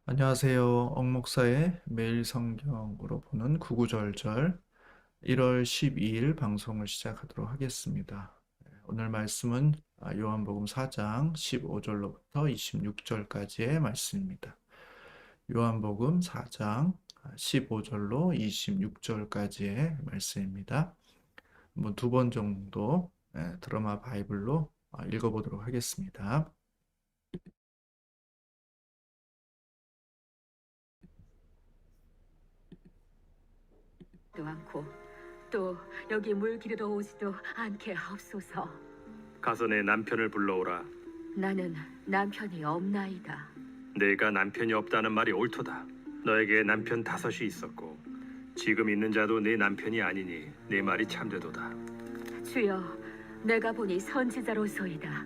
안녕하세요. 억목사의 매일 성경으로 보는 구구절절 1월 12일 방송을 시작하도록 하겠습니다. 오늘 말씀은 요한복음 4장 15절로부터 26절까지의 말씀입니다. 요한복음 4장 15절로 26절까지의 말씀입니다. 한번 두 번 정도 드라마 바이블로 읽어보도록 하겠습니다. 않고 또 여기 물 기르러 오지도 않게 하옵소서. 가서 내 남편을 불러오라. 나는 남편이 없나이다. 내가 남편이 없다는 말이 옳도다. 너에게 남편 다섯이 있었고 지금 있는 자도 네 남편이 아니니 네 말이 참되도다. 주여, 내가 보니 선지자로소이다.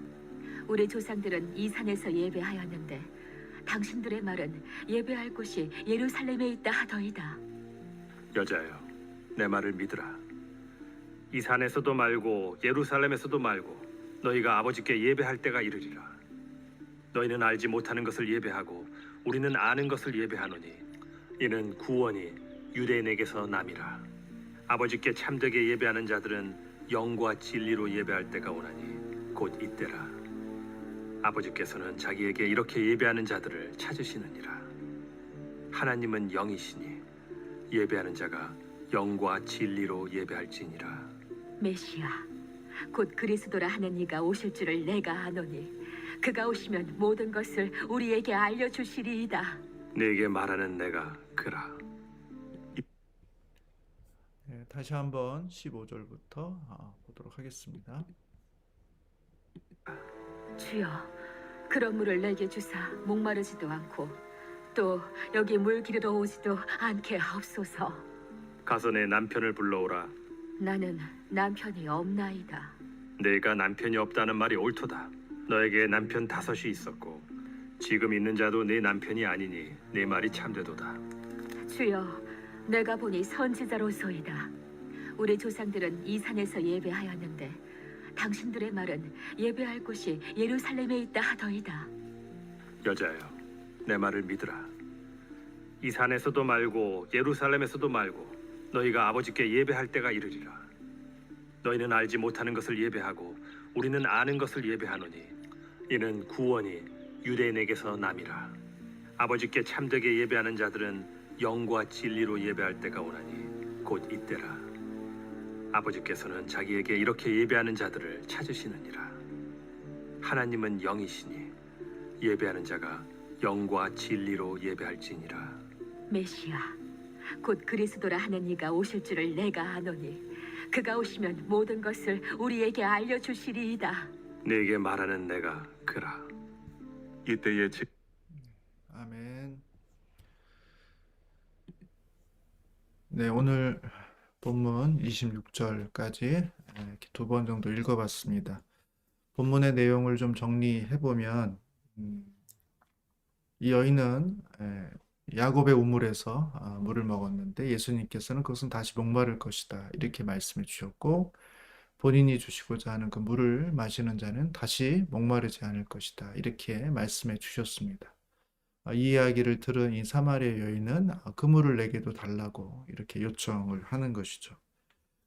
우리 조상들은 이 산에서 예배하였는데 당신들의 말은 예배할 곳이 예루살렘에 있다 하더이다. 여자여, 내 말을 믿으라. 이 산에서도 말고 예루살렘에서도 말고 너희가 아버지께 예배할 때가 이르리라. 너희는 알지 못하는 것을 예배하고 우리는 아는 것을 예배하노니 이는 구원이 유대인에게서 남이라. 아버지께 참되게 예배하는 자들은 영과 진리로 예배할 때가 오나니 곧 이때라. 아버지께서는 자기에게 이렇게 예배하는 자들을 찾으시느니라. 하나님은 영이시니 예배하는 자가 영과 진리로 예배할지니라. 메시아, 곧 그리스도라 하는 이가 오실 줄을 내가 아노니 그가 오시면 모든 것을 우리에게 알려주시리이다. 네게 말하는 내가 그라. 다시 한번 15절부터 보도록 하겠습니다. 주여, 그런 물을 내게 주사 목마르지도 않고 또 여기 물 기르러 오지도 않게 하옵소서. 가서 내 남편을 불러오라. 나는 남편이 없나이다. 내가 남편이 없다는 말이 옳도다. 너에게 남편 다섯이 있었고 지금 있는 자도 네 남편이 아니니 네 말이 참되도다. 주여, 내가 보니 선지자로소이다. 우리 조상들은 이 산에서 예배하였는데 당신들의 말은 예배할 곳이 예루살렘에 있다 하더이다. 여자여, 내 말을 믿으라. 이 산에서도 말고 예루살렘에서도 말고 너희가 아버지께 예배할 때가 이르리라. 너희는 알지 못하는 것을 예배하고 우리는 아는 것을 예배하노니 이는 구원이 유대인에게서 남이라. 아버지께 참되게 예배하는 자들은 영과 진리로 예배할 때가 오나니 곧 이때라. 아버지께서는 자기에게 이렇게 예배하는 자들을 찾으시느니라. 하나님은 영이시니 예배하는 자가 영과 진리로 예배할지니라. 메시아, 곧 그리스도라 하는 이가 오실 줄을 내가 아노니 그가 오시면 모든 것을 우리에게 알려주시리이다. 네게 말하는 내가 그라. 이때에 아멘. 네, 오늘 본문 26절까지 이렇게 두 번 정도 읽어봤습니다. 본문의 내용을 좀 정리해보면 이 여인은 야곱의 우물에서 물을 먹었는데 예수님께서는 그것은 다시 목마를 것이다 이렇게 말씀해 주셨고, 본인이 주시고자 하는 그 물을 마시는 자는 다시 목마르지 않을 것이다 이렇게 말씀해 주셨습니다. 이 이야기를 들은 이 사마리아 여인은 그 물을 내게도 달라고 이렇게 요청을 하는 것이죠.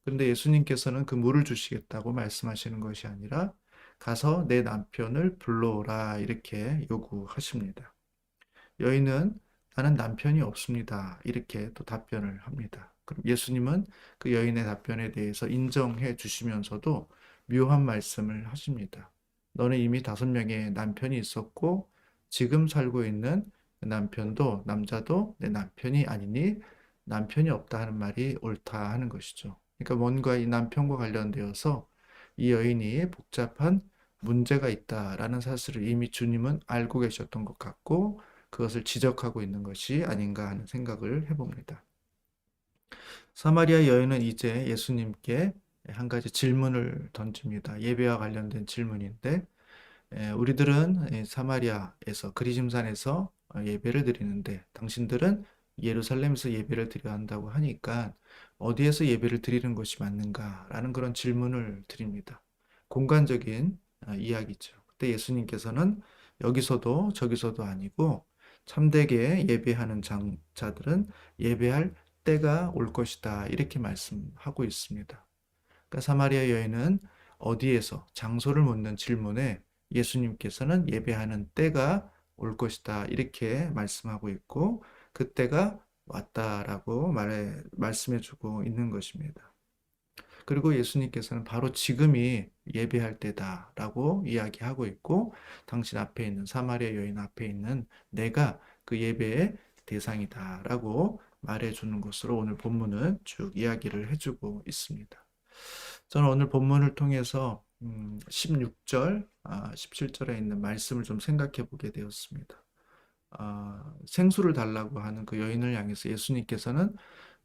그런데 예수님께서는 그 물을 주시겠다고 말씀하시는 것이 아니라 가서 내 남편을 불러오라 이렇게 요구하십니다. 여인은 나는 남편이 없습니다 이렇게 또 답변을 합니다. 그럼 예수님은 그 여인의 답변에 대해서 인정해 주시면서도 묘한 말씀을 하십니다. 너는 이미 5명의 남편이 있었고 지금 살고 있는 남편도 남자도 내 남편이 아니니 남편이 없다 하는 말이 옳다 하는 것이죠. 그러니까 뭔가 이 남편과 관련되어서 이 여인이 복잡한 문제가 있다라는 사실을 이미 주님은 알고 계셨던 것 같고 그것을 지적하고 있는 것이 아닌가 하는 생각을 해봅니다. 사마리아 여인은 이제 예수님께 한 가지 질문을 던집니다. 예배와 관련된 질문인데 우리들은 사마리아에서 그리심산에서 예배를 드리는데 당신들은 예루살렘에서 예배를 드려야 한다고 하니까 어디에서 예배를 드리는 것이 맞는가라는 그런 질문을 드립니다. 공간적인 이야기죠. 그때 예수님께서는 여기서도 저기서도 아니고 참되게 예배하는 자들은 예배할 때가 올 것이다. 이렇게 말씀하고 있습니다. 그러니까 사마리아 여인은 어디에서 장소를 묻는 질문에 예수님께서는 예배하는 때가 올 것이다. 이렇게 말씀하고 있고 그 때가 왔다라고 말씀해 주고 있는 것입니다. 그리고 예수님께서는 바로 지금이 예배할 때다라고 이야기하고 있고 당신 앞에 있는 사마리아 여인 앞에 있는 내가 그 예배의 대상이다라고 말해주는 것으로 오늘 본문은 쭉 이야기를 해주고 있습니다. 저는 오늘 본문을 통해서 16절, 17절에 있는 말씀을 좀 생각해 보게 되었습니다. 생수를 달라고 하는 그 여인을 향해서 예수님께서는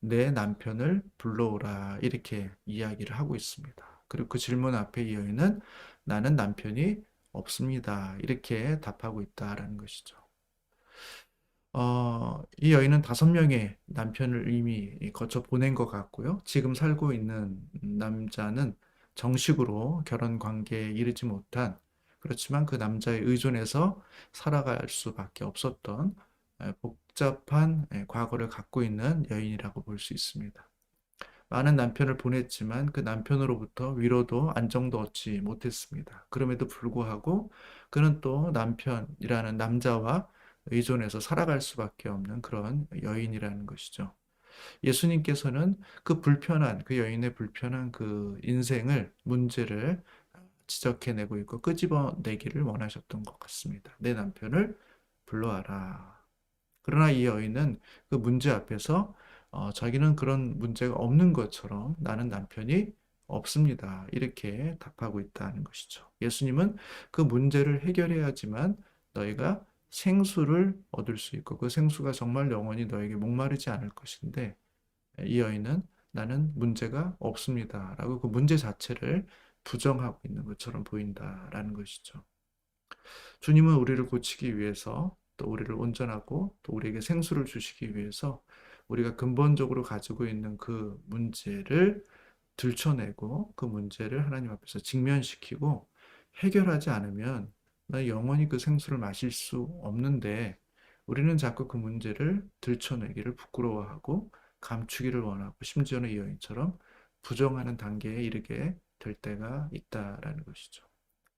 내 남편을 불러오라 이렇게 이야기를 하고 있습니다. 그리고 그 질문 앞에 이 여인은 나는 남편이 없습니다. 이렇게 답하고 있다라는 것이죠. 이 여인은 5명의 남편을 이미 거쳐 보낸 것 같고요. 지금 살고 있는 남자는 정식으로 결혼 관계에 이르지 못한 그렇지만 그 남자에 의존해서 살아갈 수밖에 없었던 복잡한 과거를 갖고 있는 여인이라고 볼 수 있습니다. 많은 남편을 보냈지만 그 남편으로부터 위로도 안정도 얻지 못했습니다. 그럼에도 불구하고 그는 또 남편이라는 남자와 의존해서 살아갈 수밖에 없는 그런 여인이라는 것이죠. 예수님께서는 그 여인의 불편한 그 인생을, 문제를 지적해내고 있고 끄집어내기를 원하셨던 것 같습니다. 내 남편을 불러와라. 그러나 이 여인은 그 문제 앞에서 자기는 그런 문제가 없는 것처럼 나는 남편이 없습니다. 이렇게 답하고 있다는 것이죠. 예수님은 그 문제를 해결해야지만 너희가 생수를 얻을 수 있고 그 생수가 정말 영원히 너에게 목마르지 않을 것인데 이 여인은 나는 문제가 없습니다. 라고 그 문제 자체를 부정하고 있는 것처럼 보인다라는 것이죠. 주님은 우리를 고치기 위해서 또 우리를 온전하고 또 우리에게 생수를 주시기 위해서 우리가 근본적으로 가지고 있는 그 문제를 들춰내고 그 문제를 하나님 앞에서 직면시키고 해결하지 않으면 나 영원히 그 생수를 마실 수 없는데 우리는 자꾸 그 문제를 들춰내기를 부끄러워하고 감추기를 원하고 심지어는 이 여인처럼 부정하는 단계에 이르게 될 때가 있다라는 것이죠.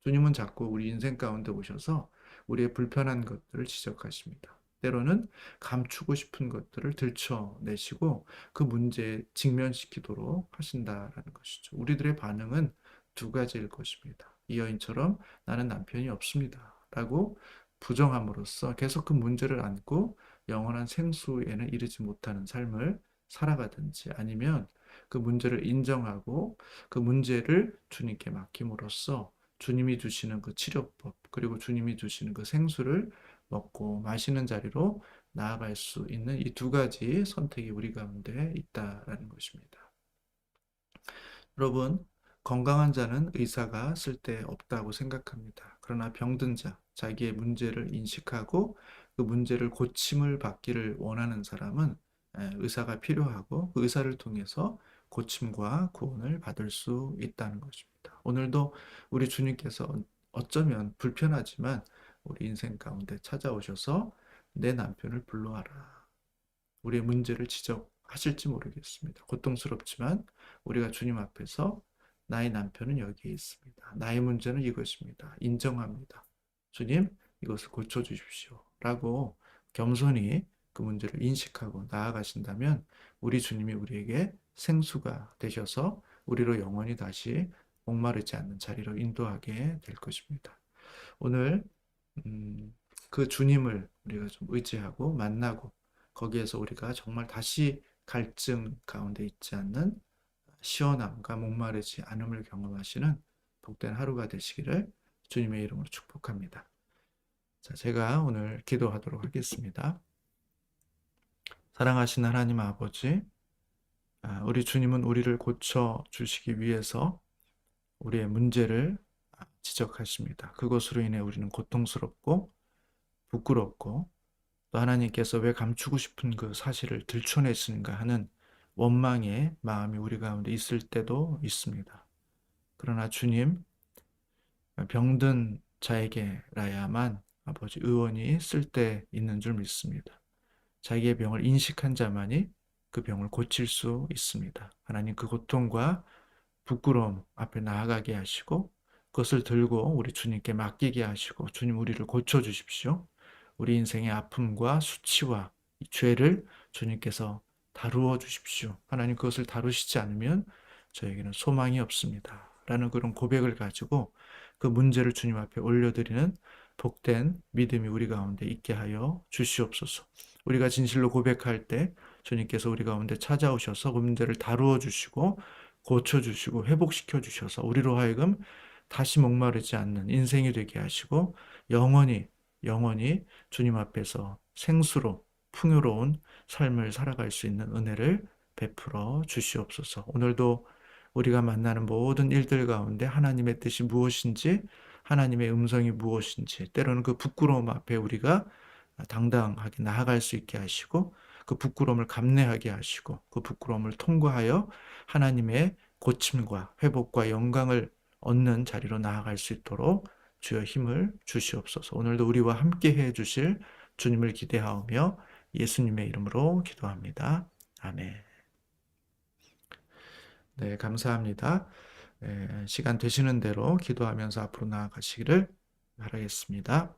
주님은 자꾸 우리 인생 가운데 오셔서 우리의 불편한 것들을 지적하십니다. 때로는 감추고 싶은 것들을 들춰내시고 그 문제에 직면시키도록 하신다라는 것이죠. 우리들의 반응은 2가지일 것입니다. 이 여인처럼 나는 남편이 없습니다. 라고 부정함으로써 계속 그 문제를 안고 영원한 생수에는 이르지 못하는 삶을 살아가든지 아니면 그 문제를 인정하고 그 문제를 주님께 맡김으로써 주님이 주시는 그 치료법, 그리고 주님이 주시는 그 생수를 먹고 마시는 자리로 나아갈 수 있는 이 2가지 선택이 우리 가운데 있다라는 것입니다. 여러분, 건강한 자는 의사가 쓸데없다고 생각합니다. 그러나 병든 자, 자기의 문제를 인식하고 그 문제를 고침을 받기를 원하는 사람은 의사가 필요하고 그 의사를 통해서 고침과 구원을 받을 수 있다는 것입니다. 오늘도 우리 주님께서 어쩌면 불편하지만 우리 인생 가운데 찾아오셔서 내 남편을 불러와라. 우리의 문제를 지적하실지 모르겠습니다. 고통스럽지만 우리가 주님 앞에서 나의 남편은 여기에 있습니다. 나의 문제는 이것입니다. 인정합니다. 주님, 이것을 고쳐주십시오. 라고 겸손히 그 문제를 인식하고 나아가신다면 우리 주님이 우리에게 생수가 되셔서 우리로 영원히 다시 목마르지 않는 자리로 인도하게 될 것입니다. 오늘 그 주님을 우리가 좀 의지하고 만나고 거기에서 우리가 정말 다시 갈증 가운데 있지 않는 시원함과 목마르지 않음을 경험하시는 복된 하루가 되시기를 주님의 이름으로 축복합니다. 자, 제가 오늘 기도하도록 하겠습니다. 사랑하신 하나님 아버지, 우리 주님은 우리를 고쳐 주시기 위해서 우리의 문제를 지적하십니다. 그것으로 인해 우리는 고통스럽고 부끄럽고 또 하나님께서 왜 감추고 싶은 그 사실을 들춰내시는가 하는 원망의 마음이 우리 가운데 있을 때도 있습니다. 그러나 주님, 병든 자에게라야만 아버지 의원이 쓸데 있는 줄 믿습니다. 자기의 병을 인식한 자만이 그 병을 고칠 수 있습니다. 하나님 그 고통과 부끄러움 앞에 나아가게 하시고 그것을 들고 우리 주님께 맡기게 하시고 주님 우리를 고쳐주십시오. 우리 인생의 아픔과 수치와 이 죄를 주님께서 다루어 주십시오. 하나님 그것을 다루시지 않으면 저에게는 소망이 없습니다. 라는 그런 고백을 가지고 그 문제를 주님 앞에 올려드리는 복된 믿음이 우리 가운데 있게 하여 주시옵소서. 우리가 진실로 고백할 때 주님께서 우리 가운데 찾아오셔서 그 문제를 다루어 주시고 고쳐주시고 회복시켜 주셔서 우리로 하여금 다시 목마르지 않는 인생이 되게 하시고 영원히 주님 앞에서 생수로 풍요로운 삶을 살아갈 수 있는 은혜를 베풀어 주시옵소서. 오늘도 우리가 만나는 모든 일들 가운데 하나님의 뜻이 무엇인지, 하나님의 음성이 무엇인지, 때로는 그 부끄러움 앞에 우리가 당당하게 나아갈 수 있게 하시고, 그 부끄러움을 감내하게 하시고, 그 부끄러움을 통과하여 하나님의 고침과 회복과 영광을 얻는 자리로 나아갈 수 있도록 주여 힘을 주시옵소서. 오늘도 우리와 함께 해 주실 주님을 기대하오며 예수님의 이름으로 기도합니다. 아멘. 네, 감사합니다. 시간 되시는 대로 기도하면서 앞으로 나아가시기를 바라겠습니다.